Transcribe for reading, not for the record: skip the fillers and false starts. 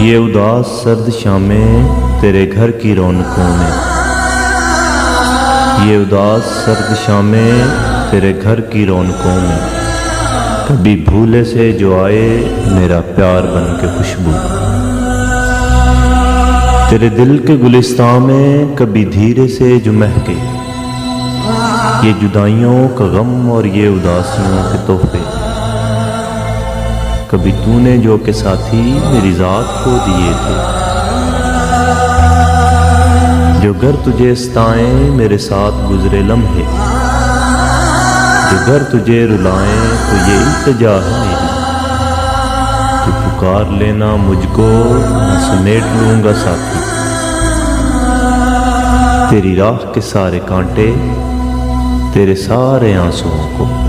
ये उदास सर्द शामें तेरे घर की रौनकों में, ये उदास सर्द शामें तेरे घर की रौनकों में, कभी भूले से जो आए मेरा प्यार बन के खुशबू, तेरे दिल के गुलिस्तां में कभी धीरे से जो महके, ये जुदाइयों का गम और ये उदासियों के तोहफे, कभी तूने जो के साथी मेरी ज़ात को दिए थे, जो घर तुझे सताएं मेरे साथ गुजरे लम्हे, जो घर तुझे रुलाएं तो ये इल्तिजा है मेरी, जो पुकार लेना मुझको मैं समेट लूँगा साथी, तेरी राह के सारे कांटे तेरे सारे आंसुओं को।